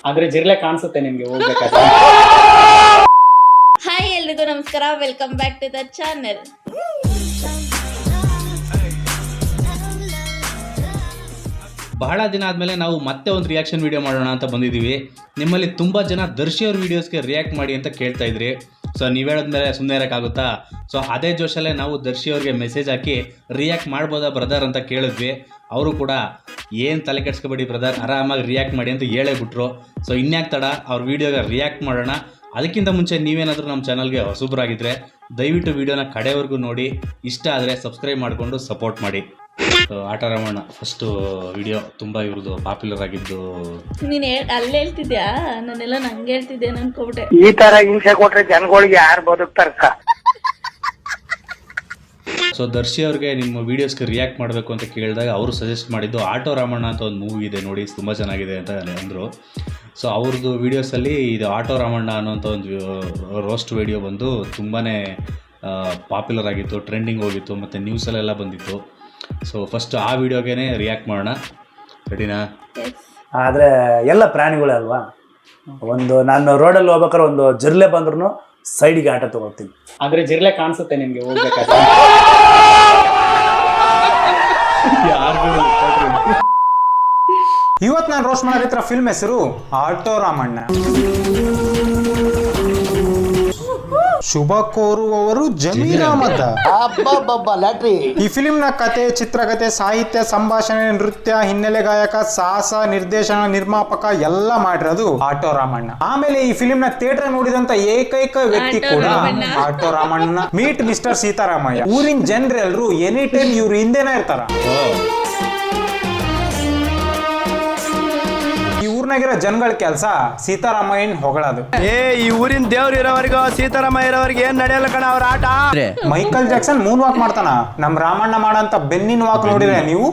ಆದ್ರೆ ಜಿರ್ಲೆ ಕಾಣಿಸುತ್ತೆ ನಿಮ್ಗೆ ಹೋಗ್ಬೇಕಾದ್ರೆ. ಹಾಯ್ ಎಲ್ರಿಗೂ ನಮಸ್ಕಾರ, welcome back to the channel. ಬಹಳ ದಿನ ಆದಮೇಲೆ ನಾವು ಮತ್ತೆ ಒಂದು ರಿಯಾಕ್ಷನ್ ವಿಡಿಯೋ ಮಾಡೋಣ ಅಂತ ಬಂದಿದ್ದೀವಿ. ನಿಮ್ಮಲ್ಲಿ ತುಂಬ ಜನ ದರ್ಶಿ ಅವ್ರ ವೀಡಿಯೋಸ್ಗೆ ರಿಯಾಕ್ಟ್ ಮಾಡಿ ಅಂತ ಕೇಳ್ತಾ ಇದ್ರಿ. ಸೊ ನೀವು ಹೇಳಿದ್ಮೇಲೆ ಸುಮ್ಮನೆ ಇರೋಕ್ಕಾಗುತ್ತಾ? ಸೊ ಅದೇ ಜೋಶಲ್ಲೇ ನಾವು ದರ್ಶಿ ಅವ್ರಿಗೆ ಮೆಸೇಜ್ ಹಾಕಿ ರಿಯಾಕ್ಟ್ ಮಾಡ್ಬೋದಾ ಬ್ರದರ್ ಅಂತ ಕೇಳಿದ್ವಿ. ಅವರು ಕೂಡ ಏನು ತಲೆ ಕೆಡ್ಸ್ಕೊಬೇಡಿ ಬ್ರದರ್, ಆರಾಮಾಗಿ ರಿಯಾಕ್ಟ್ ಮಾಡಿ ಅಂತ ಹೇಳೇ ಬಿಟ್ರು. ಸೊ ಇನ್ಯಾಕೆ ತಡ, ಅವ್ರ ವೀಡಿಯೋಗೆ ರಿಯಾಕ್ಟ್ ಮಾಡೋಣ. ಅದಕ್ಕಿಂತ ಮುಂಚೆ ನೀವೇನಾದರೂ ನಮ್ಮ ಚಾನಲ್ಗೆ ಹೊಸಬ್ರಾಗಿದ್ದರೆ ದಯವಿಟ್ಟು ವೀಡಿಯೋನ ಕಡೆವರೆಗೂ ನೋಡಿ, ಇಷ್ಟ ಆದರೆ ಸಬ್ಸ್ಕ್ರೈಬ್ ಮಾಡಿಕೊಂಡು ಸಪೋರ್ಟ್ ಮಾಡಿ. ಆಟ ರಾಮಣ್ಣ ಫಸ್ಟು ವಿಡಿಯೋ ತುಂಬ ಇವ್ರದ್ದು ಪಾಪ್ಯುಲರ್ ಆಗಿದ್ದು. ನೀನು ಅಲ್ಲಿ ಹೇಳ್ತಿದ್ಯಾ, ನಾನೆಲ್ಲ ನಂಗೆ ಹೇಳ್ತಿದ್ದೆ ಅನ್ಕೋಬಿಟ್ಟೆ. ಈ ತರ ಹಿಂಸೆ ಕೊಟ್ರೆ ಜನಗಳಿಗೆ ಯಾರು ಬದುಕ್ತಾರಕ್ಕ? ಸೊ ದರ್ಶಿ ಅವ್ರಿಗೆ ನಿಮ್ಮ ವೀಡಿಯೋಸ್ಗೆ ರಿಯಾಕ್ಟ್ ಮಾಡಬೇಕು ಅಂತ ಕೇಳಿದಾಗ ಅವರು ಸಜೆಸ್ಟ್ ಮಾಡಿದ್ದು ಆಟೋ ರಾಮಣ್ಣ ಅಂತ ಒಂದು ಮೂವಿ ಇದೆ ನೋಡಿ, ತುಂಬ ಚೆನ್ನಾಗಿದೆ ಅಂತ ಅಂದರು. ಸೊ ಅವ್ರದ್ದು ವೀಡಿಯೋಸಲ್ಲಿ ಇದು ಆಟೋ ರಾಮಣ್ಣ ಅನ್ನೋಂಥ ಒಂದು ರೋಸ್ಟ್ ವಿಡಿಯೋ ಬಂದು ತುಂಬಾ ಪಾಪ್ಯುಲರ್ ಆಗಿತ್ತು, ಟ್ರೆಂಡಿಂಗ್ ಹೋಗಿತ್ತು, ಮತ್ತು ನ್ಯೂಸಲ್ಲೆಲ್ಲ ಬಂದಿತ್ತು. ಸೊ ಫಸ್ಟ್ ಆ ವಿಡಿಯೋಗೆ ರಿಯಾಕ್ಟ್ ಮಾಡೋಣ. ರೆಡಿನಾ? ಆದರೆ ಎಲ್ಲ ಪ್ರಾಣಿಗಳೇ ಅಲ್ವಾ. ನಾನು ರೋಡಲ್ಲಿ ಹೋಗ್ಬೇಕಾದ್ರೆ ಒಂದು ಜಿರ್ಲೆ ಬಂದ್ರೂ ಸೈಡಿಗೆ ಆಟ ತಗೊಳ್ತೀನಿ. ಆದ್ರೆ ಜಿರ್ಲೆ ಕಾಣಿಸುತ್ತೆ ನಿಮ್ಗೆ ಹೋಗ್ಬೇಕಾದ್ರೆ. ಇವತ್ತು ನಾನು ರೋಸ್ಟ್ ಮಾಡೋ ಫಿಲ್ಮ್ ಹೆಸರು ಆಟೋ ರಾಮಣ್ಣ. ಶುಭ ಕೋರುವವರು ಜಮೀರ್ ಅಹಮದ್. ಈ ಫಿಲ್ಮ್ ನ ಕತೆ, ಚಿತ್ರಕಥೆ, ಸಾಹಿತ್ಯ, ಸಂಭಾಷಣೆ, ನೃತ್ಯ, ಹಿನ್ನೆಲೆ ಗಾಯಕ, ಸಾಹಸ, ನಿರ್ದೇಶನ, ನಿರ್ಮಾಪಕ ಎಲ್ಲ ಮಾಡಿರೋದು ಆಟೋ ರಾಮಣ್ಣ. ಆಮೇಲೆ ಈ ಫಿಲ್ಮ್ ನ ಥಿಯೇಟರ್ ನೋಡಿದಂತ ಏಕೈಕ ವ್ಯಕ್ತಿ ಕೂಡ auto Ramanna. Meet mister Sitaramayya. ಊರಿನ ಜನರೆಲ್ಲರೂ ಎನಿ ಟೈಮ್ ಇವ್ರ ಹಿಂದೆನೇ ಇರ್ತಾರ. ಊರ್ನಾಗಿರೋ ಜನಗಳ ಕೆಲಸ ಸೀತಾರಾಮಯ್ಯನ್ ಹೊಗಳದು. ಈ ಊರಿನ ದೇವ್ರು ಇರೋವರೆಗೂ ಸೀತಾರಾಮಯ್ಯ ಇರೋವರೆಗೆ ಏನ್ ನಡೆಯಲ್ಲ ಕಣ ಅವ್ರ ಆಟ. ಮೈಕಲ್ ಜಾಕ್ಸನ್ ಮೂನ್ ವಾಕ್ ಮಾಡ್ತಾನ, ನಮ್ ರಾಮಣ್ಣ ಮಾಡಂತ ಬೆನ್ನಿನ ವಾಕ್ ನೋಡಿದ್ರೆ ನೀವು?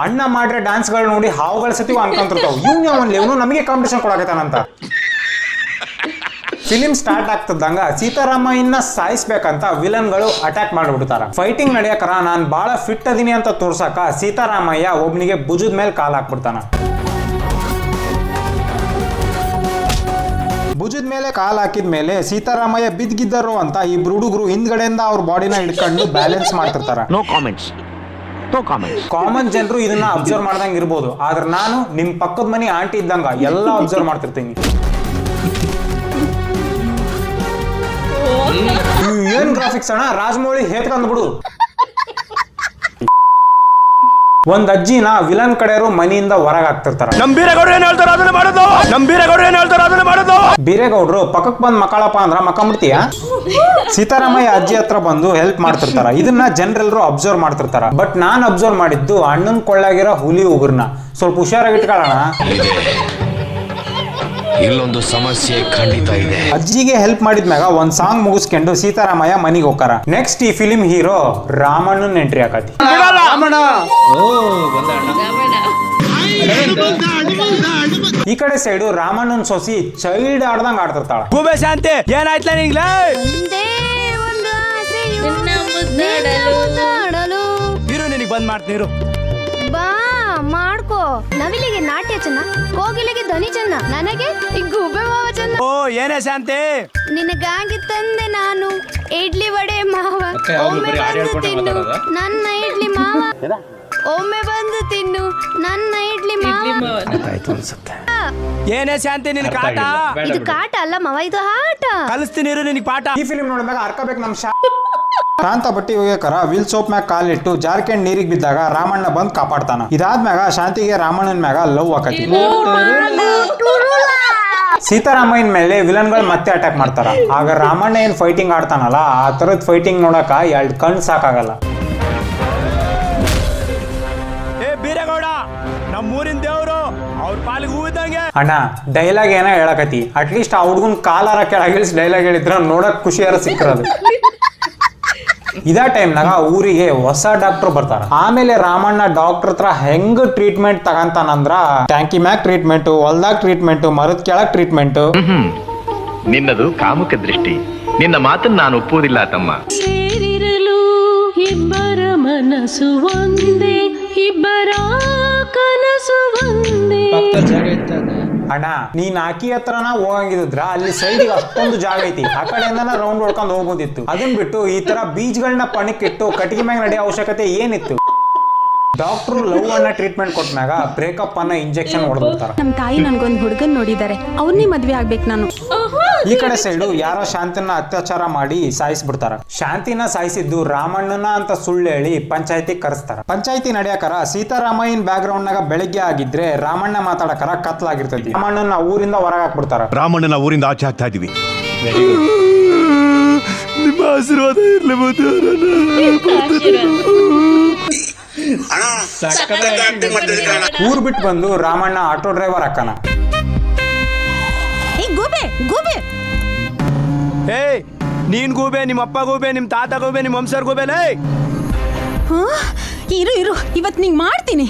ಅಣ್ಣ ಮಾಡ್ರೆ ಡ್ಯಾನ್ಸ್ ಗಳು ನೋಡಿ ಹಾವುಗಳ ಸತಿವು ಅನ್ಕೊಂತಿರ್ತಾವ, ಇವನು ನಮಗೆ ಕಾಂಪಿಟೇಷನ್ ಕೊಡಕತ್ತಾನಂತ. ಫಿಲಿಂ ಸ್ಟಾರ್ಟ್ ಆಗ್ತದಂಗ ಸೀತಾರಾಮಯ್ಯನ ಸಾಯಿಸ್ಬೇಕಂತ ವಿಲನ್ಗಳು ಅಟ್ಯಾಕ್ ಮಾಡಿಬಿಡ್ತಾರ. ಫೈಟಿಂಗ್ ನಡೆಯಕರ ನಾನ್ ಬಾಳ ಫಿಟ್ ಅದೀನಿ ಅಂತ ತೋರ್ಸಕ ಸೀತಾರಾಮಯ್ಯ ಒಬ್ನಿಗೆ ಭುಜದ ಮೇಲೆ ಕಾಲ್ ಹಾಕ್ಬಿಡ್ತಾನ. ಭುಜದ ಮೇಲೆ ಕಾಲ್ ಹಾಕಿದ್ಮೇಲೆ ಸೀತಾರಾಮಯ್ಯ ಬಿದ್ದಿದ್ದರು ಅಂತ ಇಬ್ರು ಹುಡುಗರು ಹಿಂದ್ಗಡೆಯಿಂದ ಅವ್ರ ಬಾಡಿನ ಹಿಡ್ಕೊಂಡು ಬ್ಯಾಲೆನ್ಸ್ ಮಾಡ್ತಿರ್ತಾರ. ಕಾಮನ್ ಜನರು ಇದನ್ನ ಅಬ್ಸರ್ವ್ ಮಾಡ್ದಂಗ ಇರ್ಬೋದು, ಆದ್ರೆ ನಾನು ನಿಮ್ ಪಕ್ಕದ ಮನಿ ಆಂಟಿ ಇದ್ದಂಗ ಎಲ್ಲ ಅಬ್ಸರ್ವ್ ಮಾಡ್ತಿರ್ತೀನಿ. ಏನ್ ಗ್ರಾಫಿಕ್ಸ್ ಅಣ್ಣ, ರಾಜಮೌಳಿ ಹೇತ್ಕೊಂಡ್ಬಿಡು. ಒಂದ್ ಅಜ್ಜಿನ ವಿಲನ್ ಕಡೆಯವರು ಮನೆಯಿಂದ ಹೊರಗೆ ಹಾಕ್ತಿರ್ತಾರ. ಬೀರೇಗೌಡರು ಪಕ್ಕಕ್ ಬಂದ್ ಮಕ್ಕಳಪ್ಪ ಅಂದ್ರ ಮಕ್ಕಂಬಿಡ್ತೀಯ. ಸೀತಾರಾಮಯ್ಯ ಅಜ್ಜಿ ಹತ್ರ ಬಂದು ಹೆಲ್ಪ್ ಮಾಡ್ತಿರ್ತಾರ. ಇದನ್ನ ಜನರೆಲ್ಲರೂ ಅಬ್ಸರ್ವ್ ಮಾಡ್ತಿರ್ತಾರ. ಬಟ್ ನಾನ್ ಅಬ್ಸರ್ವ್ ಮಾಡಿದ್ದು ಅಣ್ಣನ್ ಕೊಳ್ಳಾಗಿರೋ ಹುಲಿ ಉಗುರ್ನ. ಸ್ವಲ್ಪ ಹುಷಾರಾಗಿಟ್ಕೊಳ್ಳೋಣ. ಇಲ್ಲೊಂದು ಸಮಸ್ಯೆ ಖಂಡಿತ ಇದೆ. ಅಜ್ಜಿಗೆ ಹೆಲ್ಪ್ ಮಾಡಿದ್ಮ್ಯಾಗ ಒಂದ್ ಸಾಂಗ್ ಮುಗಿಸ್ಕೊಂಡು ಸೀತಾರಾಮಯ್ಯ ಮನಿಗೆ ಹೋಗ್ತಾರ. ನೆಕ್ಸ್ಟ್ ಈ ಫಿಲಿಂ ಹೀರೋ ರಾಮಣ್ಣನ್ ಎಂಟ್ರಿ ಆಕತಿ. ಈ ಕಡೆ ಸೈಡು ರಾಮಣ್ಣನ್ ಸೊಸಿ ಚೈಲ್ಡ್ ಆಡ್ದಂಗ ಆಡ್ತಿರ್ತಾಳ. ಶಾಂತಿ ಏನಾಯ್ತಲ್ಲ ನಿಂಗ್ಲೇ? ಇರು ನಿನಗೆ ಬಂದ್ ಮಾಡ್ತೀನಿ. ಬಾ ಮಾಡ್ಕೋ. ನವಿಲಿಗೆ ನಾಟ್ಯ ಚೆನ್ನ, ಕೋಗಿಲಿಗೆ ಧ್ವನಿ ಚೆನ್ನ, ನನಗೆ ಈ ಗುಬ್ಬೆ ಮಾವ ಚೆನ್ನ. ಓ ಏನೇ ಶಾಂತಿ? ನಿನಗಾಗಿ ತಂದೆ ನಾನು ಇಡ್ಲಿ ವಡೆ ಮಾವ, ಒಮ್ಮೆ ಬಂದು ತಿನ್ನು ನನ್ನ ಇಡ್ಲಿ ಮಾವ, ಒಮ್ಮೆ ಬಂದು ತಿನ್ನು ನನ್ನ ಇಡ್ಲಿ ಮಾವ. ಏನೇ ಶಾಂತಿ ನಿನ್ ಕಾಟ? ಇದು ಕಾಟ ಅಲ್ಲ ಮಾವ, ಇದು ಆಟ. ಕಲಿಸ್ತೀನಿ ನಿನಗೆ ಪಾಠ. ಈ ಫಿಲಿಂ ನೋಡಿದಾಗ ಅರ್ಕಬೇಕು ನಮ್ ಶಾಂತ ಬಟ್ಟಿ ಹೋಗ್ಯಾಕರ ವೀಲ್ ಸೋಪ್ ಮ್ಯಾಗ ಕಾಲಿಟ್ಟು ಜಾರ್ಕೆಂಡ್ ನೀರಿಗೆ ಬಿದ್ದಾಗ ರಾಮಣ್ಣ ಬಂದ್ ಕಾಪಾಡ್ತಾನ. ಇದಾದ್ಮ್ಯಾಗ ಶಾಂತಿಗೆ ರಾಮಣ್ಣನ ಮ್ಯಾಗ ಲವ್ ಆಕತಿ. ಸೀತಾರಾಮಯ್ಯನ ಮೇಲೆ ವಿಲನ್ಗಳು ಮತ್ತೆ ಅಟ್ಯಾಕ್ ಮಾಡ್ತಾರ. ಆಗ ರಾಮಣ್ಣ ಏನ್ ಫೈಟಿಂಗ್ ಆಡ್ತಾನಲ್ಲ, ಆ ತರದ್ ಫೈಟಿಂಗ್ ನೋಡಕ ಎರಡು ಕಣ್ ಸಾಕಾಗಲ್ಲ. ಬೀರೇಗೌಡ ನಮ್ಮೂರಿನ ದೇವ್ರು, ಅವ್ರ ಪಾಲಿಗೆ ಹೂವಿದ್ದಂಗೆ. ಅಣ್ಣ ಡೈಲಾಗ್ ಏನೋ ಹೇಳಕತಿ, ಅಟ್ಲೀಸ್ಟ್ ಆ ಹುಡ್ಗನ್ ಕಾಲಾರ ಕೆಳಗಿಳಿಸಿ ಡೈಲಾಗ್ ಹೇಳಿದ್ರ ನೋಡಕ್ ಖುಷಿಯಾರ ಸಿಕ್ಕಿರೋದು. ಇದೇ ಟೈಮ್ನಾಗ ಊರಿಗೆ ಹೊಸ ಡಾಕ್ಟರ್ ಬರ್ತಾರ. ಆಮೇಲೆ ರಾಮಣ್ಣ ಡಾಕ್ಟರ್ ಹತ್ರ ಹೆಂಗ್ ಟ್ರೀಟ್ಮೆಂಟ್ ತಗಂತಾನಂದ್ರ ಟ್ಯಾಂಕಿ ಮ್ಯಾಕ್ ಟ್ರೀಟ್ಮೆಂಟ್, ಹೊಲ್ದಾಗ ಟ್ರೀಟ್ಮೆಂಟ್, ಮರದ ಕೆಳಗ್ ಟ್ರೀಟ್ಮೆಂಟ್. ನಿನ್ನದು ಕಾಮುಕ ದೃಷ್ಟಿ. ನಿನ್ನ ಮಾತನ್ನ ನಾನು ಒಪ್ಪುವುದಿಲ್ಲ ತಮ್ಮ. ಸೇರಿರಲು ಇಬ್ಬರ ಮನಸ್ಸು ಒಂದೇ, ಇಬ್ಬರ ಕನಸು ಒಂದೇ. ಅಣ್ಣ ನೀನ್ ಆಕಿ ಹತ್ರನ ಹೋಗಂಗಿದ್ರ ಅಲ್ಲಿ ಸೈಡ್ಗೆ ಅಷ್ಟೊಂದು ಜಾಗ ಐತಿ, ಆ ಕಡೆಯಿಂದ ರೌಂಡ್ ಹೊಡ್ಕೊಂಡು ಹೋಗ್ಬೋದಿತ್ತು. ಅದನ್ ಬಿಟ್ಟು ಈ ತರ ಬೀಜ್ಗಳನ್ನ ಪಣಕ್ಕಿಟ್ಟು ಕಟ್ಟಿಗೆ ಮ್ಯಾಗ ನಡೆಯೋ ಅವಶ್ಯಕತೆ ಏನಿತ್ತು? ಡಾಕ್ಟರ್ ಲವ್ ಅನ್ನ ಟ್ರೀಟ್ಮೆಂಟ್ ಕೊಟ್ಟಾಗ ಬ್ರೇಕಪ್ ಅನ್ನ ಇಂಜೆಕ್ಷನ್ ಹೊಡೆದ್ಬಿಡ್ತಾರ. ನಮ್ ತಾಯಿ ನನ್ಗೊಂದು ಹುಡುಗನ್ ನೋಡಿದ್ದಾರೆ, ಅವ್ರನ್ನೇ ಮದ್ವೆ ಆಗ್ಬೇಕು ನಾನು. ಈ ಕಡೆ ಸೈಡು ಯಾರೋ ಶಾಂತಿನ ಅತ್ಯಾಚಾರ ಮಾಡಿ ಸಾಯಿಸ್ಬಿಡ್ತಾರ. ಶಾಂತಿನ ಸಾಯಿಸಿದ್ದು ರಾಮಣ್ಣನ ಅಂತ ಸುಳ್ಳು ಹೇಳಿ ಪಂಚಾಯತಿ ಕರೆಸ್ತಾರ. ಪಂಚಾಯತಿ ನಡೆಯಕರ ಸೀತಾರಾಮಯ್ಯನ್ ಬ್ಯಾಕ್ ಗ್ರೌಂಡ್ ನಾಗ ಬೆಳಗ್ಗೆ ಆಗಿದ್ರೆ ರಾಮಣ್ಣ ಮಾತಾಡಕರ ಕತ್ಲಾಗಿರ್ತೈತಿ. ರಾಮಣ್ಣನ ಊರಿಂದ ಹೊರಗೆ ಹಾಕ್ಬಿಡ್ತಾರ. ರಾಮಣ್ಣನ ಊರಿಂದ ಆಚೆ ಹಾಕ್ತಾ ಇದೀವಿ. ನಿಮ್ಮ ಆಶೀರ್ವಾದ ಇರ್ಲಿ ಊರ್ ಬಿಟ್ಟು ಬಂದು ರಾಮಣ್ಣ ಆಟೋ ಡ್ರೈವರ್ ಅಕ್ಕನ. ಏಯ್ ನೀನ್ ಗೂಬೆ, ನಿಮ್ಮ ಅಪ್ಪ ಗೂಬೆ, ನಿಮ್ ತಾತ ಗೂಬೆ, ನಿಮ್ ವಂಶರ್ ಗೂಬೆಲೇ. ಇರು ಇವತ್ ನಿಂಗ್ ಮಾಡ್ತೀನಿ.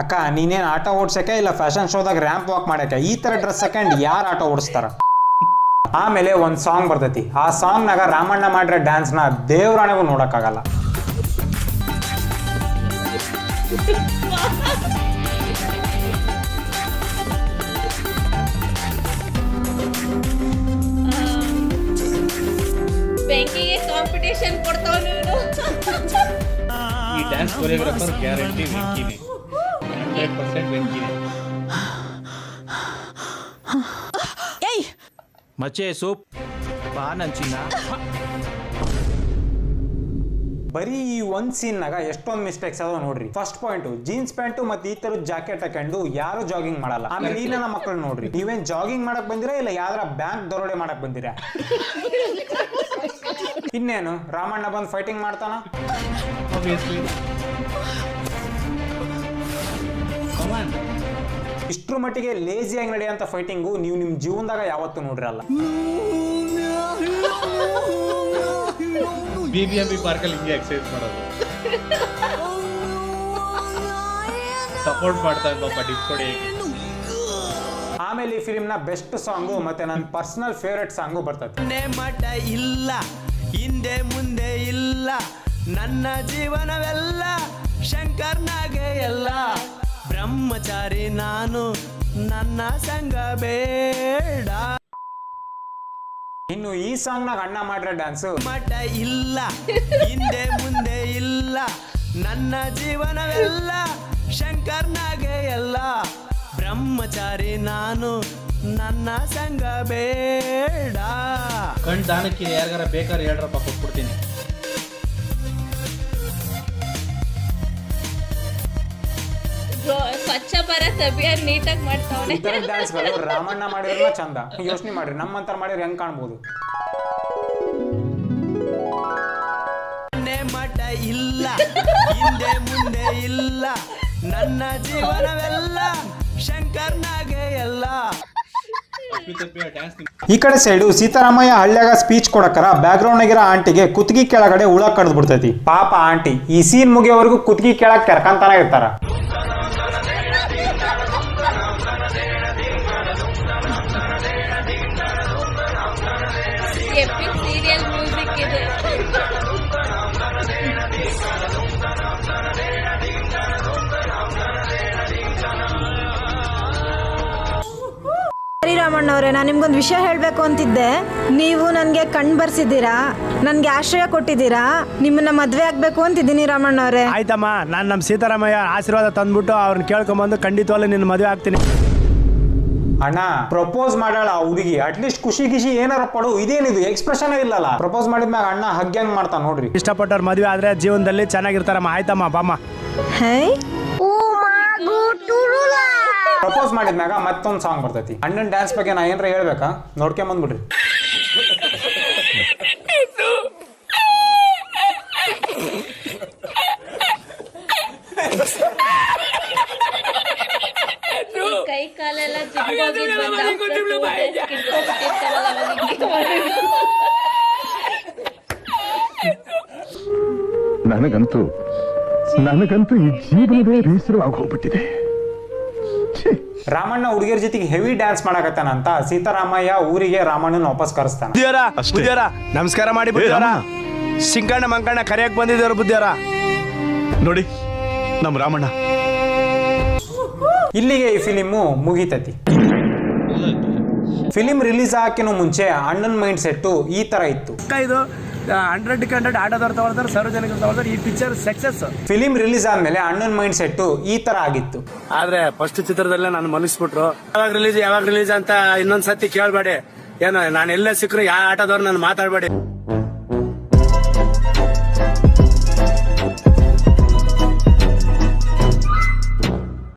ಅಕ್ಕ ನೀನೇನ್ ಆಟೋ ಓಡ್ಸಕ್ಕೆ ಇಲ್ಲ ಫ್ಯಾಷನ್ ಶೋದಾಗ ರ್ಯಾಂಪ್ ವಾಕ್ ಮಾಡಕ್ಕೆ? ಈ ತರ ಡ್ರೆಸ್ ಹಾಕೊಂಡ್ ಯಾರು ಆಟೋ ಓಡಿಸ್ತಾರ? ಆಮೇಲೆ ಒಂದ್ ಸಾಂಗ್ ಬರ್ತೈತಿ. ಆ ಸಾಂಗ್ ನಾಗ ರಾಮಣ್ಣ ಮಾಡಿರೋ ಡ್ಯಾನ್ಸ್ ನ ದೇವ್ರಾಣೆಗೂ ನೋಡಕ್ಕಾಗಲ್ಲ. ಬೆಂಕಿಗೆ ಕಾಂಪಿಟೇಷನ್ ಕೊಡ್ತಾವ ನೀನು. ಈ ಡ್ಯಾನ್ಸ್ ಕೊರಿಯೋಗ್ರಾಫರ್ ಗ್ಯಾರಂಟಿ ವೆಂಕಿನೇ, 100% ವೆಂಕಿನೇ. ಮಚ್ಚೆ ಸೂಪ್ ಬಾ ನಂಚಿನ. ಬರೀ ಈ ಒಂದ್ ಸೀನ್ ನಾಗ ಎಷ್ಟೊಂದು ಮಿಸ್ಟೇಕ್ಸ್ ಅದಾವ ನೋಡ್ರಿ. ಫಸ್ಟ್ ಪಾಯಿಂಟ್, ಜೀನ್ಸ್ ಪ್ಯಾಂಟು ಮತ್ತೆ ಈ ತರದ ಜಾಕೆಟ್ ಹಾಕೊಂಡು ಯಾರು ಜಾಗಿಂಗ್ ಮಾಡಲ್ಲ. ಆಮೇಲೆ ಈ ನನ್ನ ಮಕ್ಕಳು ನೋಡ್ರಿ, ನೀವೇನ್ ಜಾಗಿಂಗ್ ಮಾಡಕ್ ಬಂದಿರಾ ಇಲ್ಲ ಯಾವ್ದಾರ ಬ್ಯಾಂಕ್ ದರೋಡೆ ಮಾಡಕ್ ಬಂದಿರಾ? ಇನ್ನೇನು ರಾಮಣ್ಣ ಬಂದು ಫೈಟಿಂಗ್ ಮಾಡ್ತಾನ? ಇಷ್ಟ್ರ ಮಟ್ಟಿಗೆ ಲೇಜಿಯಾಗಿ ನಡೆಯುವಂತ ಫೈಟಿಂಗು ನೀವು ನಿಮ್ ಜೀವನದಾಗ ಯಾವತ್ತೂ ನೋಡಿರಲ್ಲ. BBMP ಪಾರ್ಕಲ್ಲಿ ಹಿಂಗೆ ಎಕ್ಸರ್ಸೈಸ್ ಮಾಡೋದು, ಸಪೋರ್ಟ್ ಮಾಡ್ತಾ ಪಾಪ ಟಿಪ್ಸ್ ಕೊಡಿ. ಆಮೇಲೆ ಈ ಫಿಲ್ಮ್ ನ ಬೆಸ್ಟ್ ಸಾಂಗು ಮತ್ತೆ ನನ್ನ ಪರ್ಸನಲ್ ಫೇವ್ರೆಟ್ ಸಾಂಗು ಬರ್ತದೆ. ಮಠ ಇಲ್ಲ ಹಿಂದೆ ಮುಂದೆ ಇಲ್ಲ, ನನ್ನ ಜೀವನವೆಲ್ಲ ಶಂಕರ್ನಾಗೆ ಎಲ್ಲ. ಬ್ರಹ್ಮಚಾರಿ ನಾನು, ನನ್ನ ಸಂಗ ಬೇಡ. ಇನ್ನು ಈ ಸಾಂಗ್ ನಾಗ ಅಣ್ಣ ಮಾಡಿರೋ ಡ್ಯಾನ್ಸ್ ಮಠ ಇಲ್ಲ ಹಿಂದೆ ಮುಂದೆ ಇಲ್ಲ, ನನ್ನ ಜೀವನವೆಲ್ಲ ಶಂಕರ್ನಾಗೆ ಎಲ್ಲ. ಬ್ರಹ್ಮಚಾರಿ ನಾನು, ನನ್ನ ಸಂಗ ಬೇಡ. ಕಣ್ ದಾನಕ್ಕೆ ಯಾರಿಗಾರ ಬೇಕಾದ್ರೆ 2 ರೂಪಾಯಿ ಕೊಟ್ಬಿಡ್ತೀನಿ. ಸ್ವಚ್ಛ ಭಾರತ್ ಅಭಿಯಾನ್ ನೀಟಾಗಿ ಮಾಡ್ತಾವನೆ. ಈ ತರ ಡ್ಯಾನ್ಸ್ ಗಳು ರಾಮಣ್ಣ ಮಾಡಿರೋ ಚಂದ. ಯೋಚನೆ ಮಾಡ್ರಿ, ನಮ್ಮಂತರ ಮಾಡಿದ್ರೆ ಹೆಂಗ್ ಕಾಣ್ಬೋದು? ಮಠ ಇಲ್ಲ ಹಿಂದೆ ಮುಂದೆ ಇಲ್ಲ, ನನ್ನ ಜೀವನವೆಲ್ಲ ಶಂಕರ್ನಾಗೆ ಎಲ್ಲ. ಈ ಕಡೆ ಸೈಡು ಸೀತಾರಾಮಯ್ಯ ಹಳ್ಳಿಯಾಗ ಸ್ಪೀಚ್ ಕೊಡಕರ ಬ್ಯಾಕ್ ಗ್ರೌಂಡ್ ಆಗಿರೋ ಆಂಟಿಗೆ ಕುತ್ತಿಗೆ ಕೆಳಗಡೆ ಹುಳ ಕಡ್ದು ಬಿಡ್ತೈತಿ. ಪಾಪ ಆಂಟಿ ಈ ಸೀನ್ ಮುಗಿಯೋವರೆಗೂ ಕುತ್ತಿಗೆ ಕೆಳಗ್ ಕೆರ್ಕಂತಾನ ಇರ್ತಾರ. ಎಪಿಕ್ ಸೀರಿಯಲ್ ಮ್ಯೂಸಿಕ್ ಇದೆ. ರಾಮಣ್ಣವ್ರೆ, ನಾನು ನಿಮ್ಗೊಂದು ವಿಷಯ ಹೇಳಬೇಕು ಅಂತಿದ್ದೆ. ನೀವು ನನಗೆ ಕಣ್ ಬರ್ಸಿದ್ದೀರಾ, ನನಗೆ ಆಶ್ರಯ ಕೊಟ್ಟಿದ್ದೀರಾ, ನಿಮ್ಮನ್ನ ಮದುವೆ ಆಗಬೇಕು ಅಂತಿದ್ದೀನಿ ರಾಮಣ್ಣವ್ರೆ. ಆಯ್ತಮ್ಮ, ನಾನು ನಮ್ಮ ಸೀತಾರಾಮಯ್ಯ ಆಶೀರ್ವಾದ ತಂದ್ಬಿಟ್ಟು ಅವ್ರನ್ನ ಕೇಳ್ಕೊಂಬಂದು ಖಂಡಿತವಾಗ್ಲೂ ನಿನ್ನ ಮದುವೆ ಆಗ್ತೀನಿ. ಅಣ್ಣ ಪ್ರಪೋಸ್ ಮಾಡಾಳ ಹುಡುಗಿ, ಅಟ್ಲೀಸ್ಟ್ ಖುಷಿ ಗಿಷಿ ಏನಾರ ಪಡು. ಇದೇನಿದು ಎಕ್ಸ್ಪ್ರೆಷನ್ ಇಲ್ಲಲ್ಲ. ಪ್ರಪೋಸ್ ಮಾಡಿದ್ಮ್ಯಾಗ ಅಣ್ಣ ಹಗ್ಗ್ಯಾಂಗ್ ಮಾಡ್ತಾ ನೋಡ್ರಿ. ಇಷ್ಟಪಟ್ಟವ್ರ ಮದುವೆ ಆದ್ರೆ ಜೀವನದಲ್ಲಿ ಚೆನ್ನಾಗಿರ್ತಾರಮ್ಮ. ಆಯ್ತಮ್ಮ ಬಾಮ್ಮ. ಪ್ರಪೋಸ್ ಮಾಡಿದ್ಮ್ಯಾಗ ಮತ್ತೊಂದು ಸಾಂಗ್ ಬರ್ತೈತಿ. ಅಣ್ಣನ್ ಡ್ಯಾನ್ಸ್ ಬಗ್ಗೆ ನಾ ಏನ್ರ ಹೇಳ್ಬೇಕಾ? ನೋಡ್ಕೊಂಡ್ ಬಂದ್ಬಿಡ್ರಿ. ಕೈ ಕಾಲೆಲ್ಲ ಜಿಗ್ಗೋಗಿ ನನಗಂತೂ ಈ ಜೀವನವೇ ಬೇಸರವಾಗಿ ಹೋಗ್ಬಿಟ್ಟಿದೆ. ರಾಮಣ್ಣ ಹುಡುಗಿಯರ ಜೊತೆಗೆ ಹೆವಿ ಡ್ಯಾನ್ಸ್ ಮಾಡಕತ್ತಾನಂತ ಸೀತಾರಾಮಯ್ಯ ಊರಿಗೆ ರಾಮಣ್ಣನ ವಾಪಸ್ ಕರೆಸ್ತಾನ. ಬುದ್ಧಿಯಾರ ನಮಸ್ಕಾರ ಮಾಡಿ ಬುದ್ಧಿಯಾರ. ಸಿಂಕಣ್ಣ ಮಂಕಣ್ಣ ಕರೆಯಕ್ ಬಂದಿದ್ದಾರೆ ಬುದ್ಧಿಯಾರ. ನೋಡಿ ನಮ್ಮ ರಾಮಣ್ಣ. ಇಲ್ಲಿಗೆ ಈ ಫಿಲಿಮು ಮುಗಿತತಿ. ಫಿಲಿಂ ರಿಲೀಸ್ ಆಗಕ್ಕಿಂತ ಮುಂಚೆ ಅಣ್ಣನ ಮೈಂಡ್ ಸೆಟ್ಟು ಈ ತರ ಇತ್ತು. ಇದು 100ಕ್ಕೆ 100 ಆಟೋದವ್ರು ತಗೊಳ್ತಾರೆ, ಸಾರ್ವಜನಿಕರು ತಗೊಳ್ತಾರೆ. ಈ ಪಿಕ್ಚರ್ ಸಕ್ಸಸ್. ಫಿಲಿಂ ರಿಲೀಸ್ ಆದ್ಮೇಲೆ ಅಣ್ಣನ ಮೈಂಡ್ ಸೆಟ್ಟು ಈ ತರ ಆಗಿತ್ತು. ಆದ್ರೆ ಫಸ್ಟ್ ಚಿತ್ರದಲ್ಲೇ ನಾನು ಮಲಗಿಸ್ಬಿಟ್ರು. ಯಾವಾಗ ರಿಲೀಸ್ ಅಂತ ಇನ್ನೊಂದ್ಸತಿ ಕೇಳ್ಬೇಡಿ. ಏನೋ ನಾನು ಎಲ್ಲೇ ಸಿಕ್ಕರು ಯಾವ ಆಟೋದವ್ರು ನಾನು ಮಾತಾಡ್ಬೇಡಿ.